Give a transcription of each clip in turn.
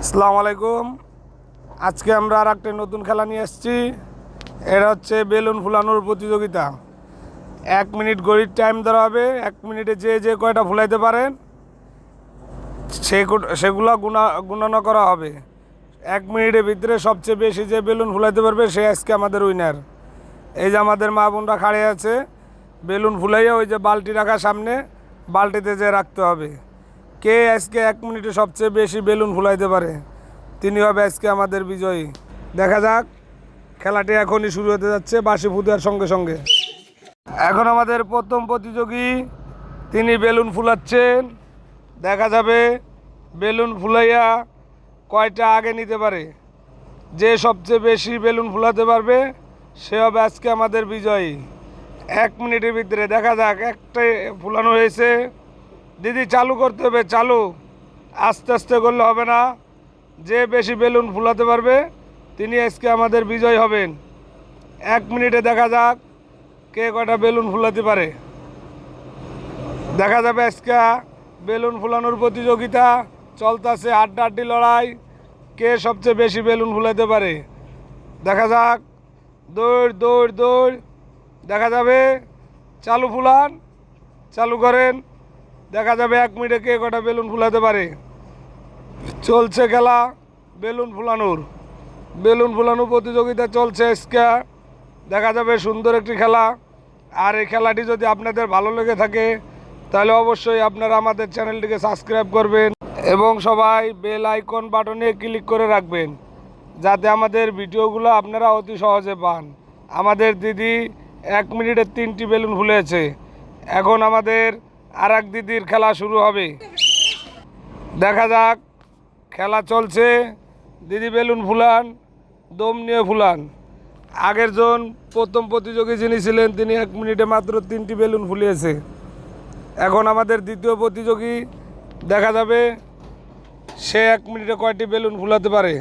আসসালামু আলাইকুম। আজকে আমরা আর একটা নতুন খেলা নিয়ে এসেছি। এটা হচ্ছে বেলুন ফুলানোর প্রতিযোগিতা। 1 মিনিট ঘড়ির টাইম ধরা হবে। 1 মিনিটে যে কয়টা ফুলাইতে পারেন সেগুলো গুণনা করা হবে। 1 মিনিটের ভিতরে সবচেয়ে বেশি যে বেলুন ফুলাইতে পারবে সে আজকে আমাদের উইনার। এই যে আমাদের মা বোনরা খাড়ে আছে, বেলুন ফুলাইয়া ওই যে বালতি রাখা সামনে, বালতিতে যে রাখতে হবে। কে আজকে 1 মিনিটে সবচেয়ে বেশি বেলুন ফুলাইতে পারে তিনি হবে আজকে আমাদের বিজয়ী। দেখা যাক, খেলাটি এখনই শুরু হতে যাচ্ছে বাঁশি ফুটার সঙ্গে সঙ্গে। এখন আমাদের প্রথম প্রতিযোগী, তিনি বেলুন ফুলাচ্ছেন। দেখা যাবে বেলুন ফুলাইয়া কয়টা আগে নিতে পারে। যে সবচেয়ে বেশি বেলুন ফুলাতে পারবে সে হবে আজকে আমাদের বিজয়ী। 1 মিনিটের ভিতরে দেখা যাক। একটাই ফুলানো হয়েছে। দিদি চালু করতে হবে, চালু। আস্তে আস্তে করলে হবে না। যে বেশি বেলুন ফুলাতে পারবে তিনি আজকে আমাদের বিজয় হবেন। 1 মিনিটে দেখা যাক কে কয়টা বেলুন ফুলাতে পারে। দেখা যাবে আজকে বেলুন ফুলানোর প্রতিযোগিতা চলতেছে, হাড্ডাহাড্ডি লড়াই। কে সবচেয়ে বেশি বেলুন ফুলাতে পারে দেখা যাক। দৌড় দৌড় দৌড়। দেখা যাবে, চালু ফুলান, চালু করেন। দেখা যাবে 1 মিনিটে কে কটা বেলুন ফুলাতে পারে। চলছে খেলা বেলুন ফুলানোর প্রতিযোগিতা চলছে আজকে। দেখা যাবে সুন্দর একটি খেলা। আর এই খেলাটি যদি আপনাদের ভালো লেগে থাকে তাহলে অবশ্যই আপনারা আমাদের চ্যানেলটিকে সাবস্ক্রাইব করবেন এবং সবাই বেল আইকন বাটনে ক্লিক করে রাখবেন, যাতে আমাদের ভিডিওগুলো আপনারা অতি সহজে পান। আমাদের দিদি 1 মিনিটে 3টি বেলুন ফুলেছে। এখন আমাদের আর এক দিদির খেলা শুরু হবে। দেখা যাক, খেলা চলছে। দিদি বেলুন ফুলান, দম নিয়ে ফুলান। আগের জন প্রথম প্রতিযোগী যিনি ছিলেন তিনি 1 মিনিটে মাত্র 3টি বেলুন ফুলিয়েছে। এখন আমাদের দ্বিতীয় প্রতিযোগী, দেখা যাবে সে 1 মিনিটে কয়টি বেলুন ফুলাতে পারে।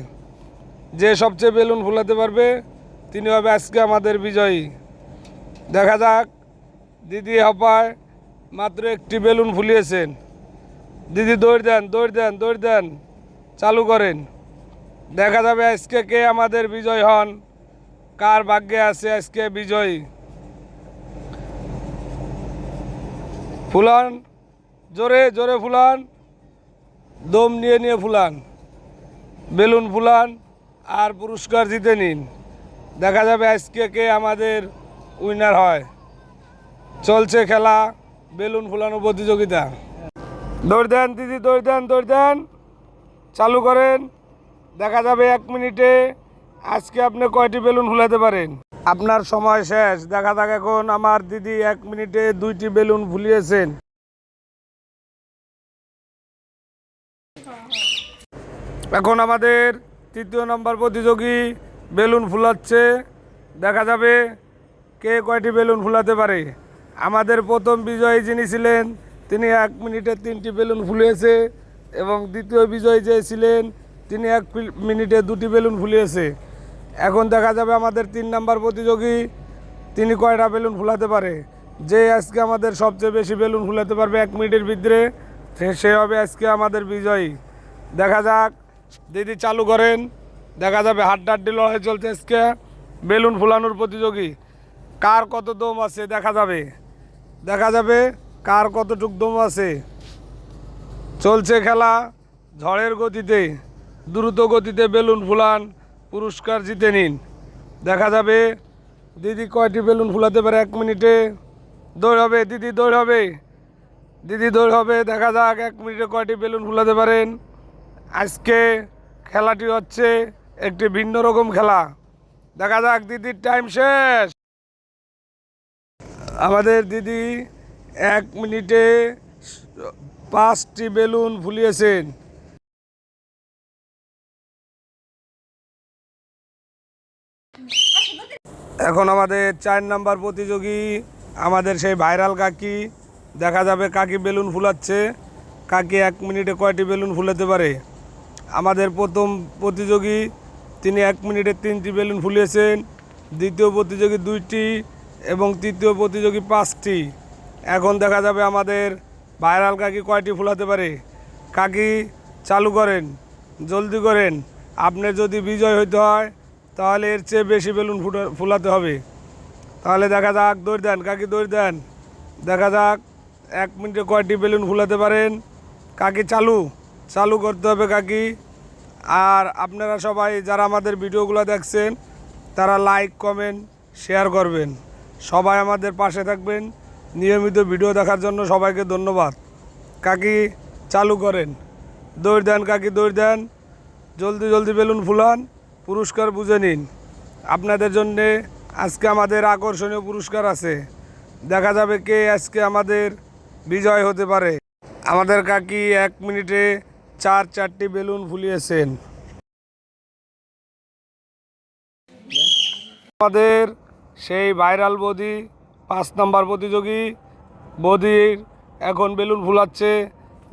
যে সবচেয়ে বেলুন ফুলাতে পারবে তিনি হবে আজকে আমাদের বিজয়ী। দেখা যাক, দিদি হপায় মাত্র 1টি বেলুন ফুলিয়েছেন। দিদি দৌড় দেন, দৌড় দেন, দৌড় দেন, চালু করেন। দেখা যাবে আজকে কে আমাদের বিজয় হন, কার ভাগ্যে আছে আজকে বিজয়ী। ফুলান, জোরে জোরে ফুলান, দম নিয়ে নিয়ে ফুলান, বেলুন ফুলান আর পুরস্কার জিতে নিন। দেখা যাবে আজকে কে আমাদের উইনার হয়। চলছে খেলা বেলুন ফুলানো প্রতিযোগিতা। দৌড় দেন দিদি, দৌড় দেন, দৌড় দেন, চালু করেন। দেখা যাবে 1 মিনিটে আজকে আপনি কয়টি বেলুন ফুলাতে পারেন। আপনার সময় শেষ। দেখা যাক, এখন আমার দিদি 1 মিনিটে 2টি বেলুন ফুলিয়েছেন। এখন আমাদের 3য় নম্বর প্রতিযোগী বেলুন ফুলাচ্ছে। দেখা যাবে কে কয়টি বেলুন ফুলাতে পারে। আমাদের প্রথম বিজয়ী যিনি ছিলেন তিনি 1 মিনিটে 3টি বেলুন ফুলিয়েছে এবং দ্বিতীয় বিজয়ী যে ছিলেন তিনি 1 মিনিটে 2টি বেলুন ফুলিয়েছে। এখন দেখা যাবে আমাদের 3 নম্বর প্রতিযোগী তিনি কয়টা বেলুন ফুলাতে পারে। যে আজকে আমাদের সবচেয়ে বেশি বেলুন ফুলাতে পারবে 1 মিনিটের ভিতরে সে হবে আজকে আমাদের বিজয়ী। দেখা যাক, দিদি চালু করেন। দেখা যাবে হাড্ডাহাড্ডি লড়াই চলছে আজকে বেলুন ফুলানোর প্রতিযোগী। কার কত দম আছে দেখা যাবে। দেখা যাবে কার কতটুক দম আছে। চলছে খেলা ঝড়ের গতিতে, দ্রুত গতিতে বেলুন ফুলান, পুরস্কার জিতে নিন। দেখা যাবে দিদি কয়টি বেলুন ফুলাতে পারে 1 মিনিটে। দৌড় হবে দিদি, দৌড় হবে দিদি, দৌড় হবে। দেখা যাক 1 মিনিটে কয়টি বেলুন ফুলাতে পারেন। আজকে খেলাটি হচ্ছে একটি ভিন্ন রকম খেলা। দেখা যাক, দিদির টাইম শেষ। আমাদের দিদি 1 মিনিটে 5টি বেলুন ফুলিয়েছেন। এখন আমাদের 4 নম্বর প্রতিযোগী, আমাদের সেই ভাইরাল কাকি। দেখা যাবে কাকি বেলুন ফুলাচ্ছে। কাকি 1 মিনিটে কয়টি বেলুন ফুলাতে পারে। আমাদের প্রথম প্রতিযোগী তিনি 1 মিনিটে 3টি বেলুন ফুলিয়েছেন। দ্বিতীয় প্রতিযোগী 2টি এবং তৃতীয় প্রতিযোগী 5টি। এখন দেখা যাবে আমাদের ভাইরাল কাকি কয়টি ফুলাতে পারে। কাকি চালু করেন। জলদি করেন। আপনি যদি বিজয় হইতে হয় তাহলে এর চেয়ে বেশি বেলুন ফুলাতে হবে। তাহলে দেখা যাক, দৌড় দেন কাকি, দৌড় দেন। দেখা যাক 1 মিনিটে কয়টি বেলুন ফুলাতে পারেন। কাকি চালু চালু করতে হবে কাকি। আর আপনারা সবাই যারা আমাদের ভিডিওগুলো দেখছেন তারা লাইক কমেন্ট শেয়ার করবেন। সবাই আমাদের পাশে থাকবেন। নিয়মিত ভিডিও দেখার জন্য সবাইকে ধন্যবাদ। কাকি চালু করেন, দৌড় দেন কাকি, দৌড় দেন। জলদি জলদি বেলুন ফুলান, পুরস্কার বুঝে নিন। আপনাদের জন্যে আজকে আমাদের আকর্ষণীয় পুরস্কার আছে। দেখা যাবে কে আজকে আমাদের বিজয় হতে পারে। আমাদের কাকি 1 মিনিটে 4টি বেলুন ফুলিয়েছেন। আমাদের সেই ভাইরাল বদি 5 নম্বর প্রতিযোগী বদির এখন বেলুন ফুলাচ্ছে।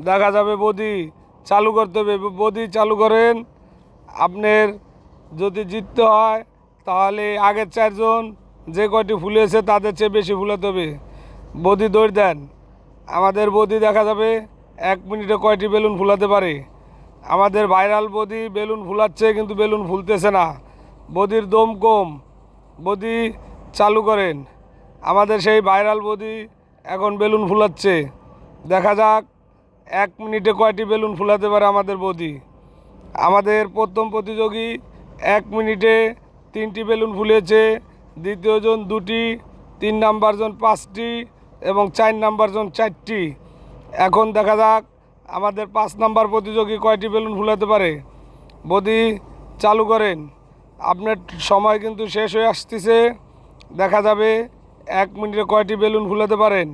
দেখা যাবে, বদি চালু করতে হবে। বদি চালু করেন। আপনার যদি জিততে হয় তাহলে আগের 4 জন যে কয়টি ফুলিয়েছে তাদের চেয়ে বেশি ফুলাতে হবে। বদি দৌড় দেন। আমাদের বদি দেখা যাবে 1 মিনিটে কয়টি বেলুন ফুলাতে পারে। আমাদের ভাইরাল বদি বেলুন ফুলাচ্ছে কিন্তু বেলুন ফুলতেছে না, বদির দম কম। বদি চালু করেন। আমাদের সেই ভাইরাল বদি এখন বেলুন ফুলাচ্ছে। দেখা যাক 1 মিনিটে কয়টি বেলুন ফুলাতে পারে আমাদের বদি। আমাদের প্রথম প্রতিযোগী 1 মিনিটে 3টি বেলুন ফুলিয়েছে, দ্বিতীয় জন 2টি, 3 নাম্বার জন 5টি এবং 4 নাম্বার জন 4টি। এখন দেখা যাক আমাদের 5 নাম্বার প্রতিযোগী কয়টি বেলুন ফুলাতে পারে। বদি চালু করেন। আপনার সময় কিন্তু শেষ হয়ে আসতেছে। দেখা যাবে 1 মিনিটে কয়টি বেলুন ফুলাতে পারেন।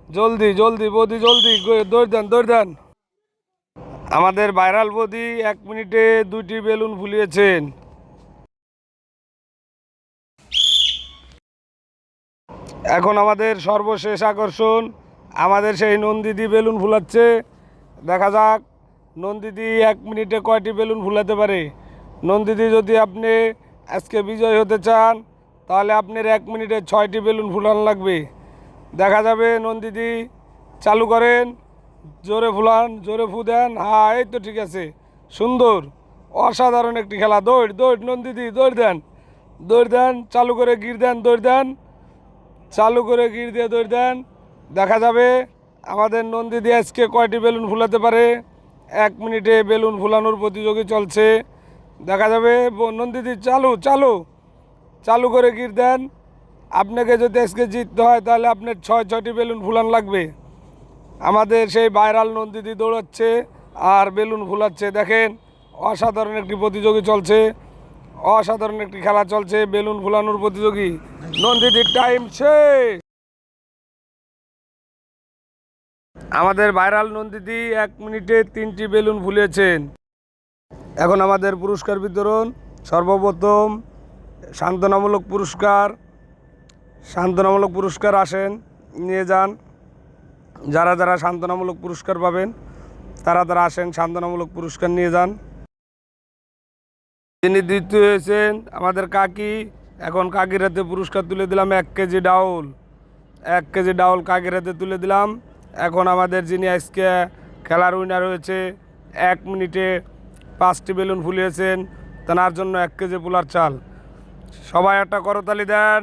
জলদি জলদি বদি, জলদি দৌড় দেন, দৌড় দেন। আমাদের ভাইরাল বদি 1 মিনিটে 2টি বেলুন ফুলিয়েছেন। এখন আমাদের সর্বশেষ আকর্ষণ, আমাদের সেই নন্দিদি বেলুন ফুলাচ্ছে। দেখা যাক নন্দিদি 1 মিনিটে কয়টি বেলুন ফুলাতে পারে। নন্দিদি, যদি আপনি আজকে বিজয় হতে চান তাহলে আপনার 1 মিনিটে 6টি বেলুন ফুলানো লাগবে। দেখা যাবে, নন্দিদি চালু করেন। জোরে ফুলান, জোরে ফু দেন। হ্যাঁ, এই তো ঠিক আছে, সুন্দর, অসাধারণ একটি খেলা। দৌড় দৌড় নন্দিদি, দৌড় দেন, দৌড় দেন। চালু করে গির দেন, দৌড় দেন। চালু করে গির দিয়ে দৌড় দেন। দেখা যাবে আমাদের নন্দিদি আজকে কয়টি বেলুন ফুলাতে পারে। 1 মিনিটে বেলুন ফুলানোর প্রতিযোগী চলছে। দেখা যাবে, নন্দিদি চালু চালু চালু করে গির দেন। আপনাকে যদি আজকে জিততে হয় তাহলে আপনার 6টি বেলুন ফুলান লাগবে। আমাদের সেই ভাইরাল নন্দিদি দৌড়াচ্ছে আর বেলুন ফুলাচ্ছে। দেখেন, অসাধারণ একটি প্রতিযোগী চলছে, অসাধারণ একটি খেলা চলছে, বেলুন ফুলানোর প্রতিযোগী। নন্দিদির টাইম শেষ। আমাদের ভাইরাল নন্দিদি 1 মিনিটে 3টি বেলুন ফুলিয়েছেন। এখন আমাদের পুরস্কার বিতরণ। সর্বপ্রথম সান্ত্বনামূলক পুরস্কার। সান্ত্বনামূলক পুরস্কার আসেন, নিয়ে যান। যারা যারা সান্ত্বনামূলক পুরস্কার পাবেন তারা তারা আসেন, সান্ত্বনামূলক পুরস্কার নিয়ে যান। যিনি দ্বিতীয় হয়েছেন আমাদের কাকি, এখন কাকির হাতে পুরস্কার তুলে দিলাম 1 কেজি ডাউল। 1 কেজি ডাউল কাকির হাতে তুলে দিলাম। এখন আমাদের যিনি আজকে খেলার উইনার হয়েছে, 1 মিনিটে 5টি বেলুন ফুলিয়েছেন, তার জন্য 1 কেজি পোলার চাল। সবাই একটা করতালি দেন।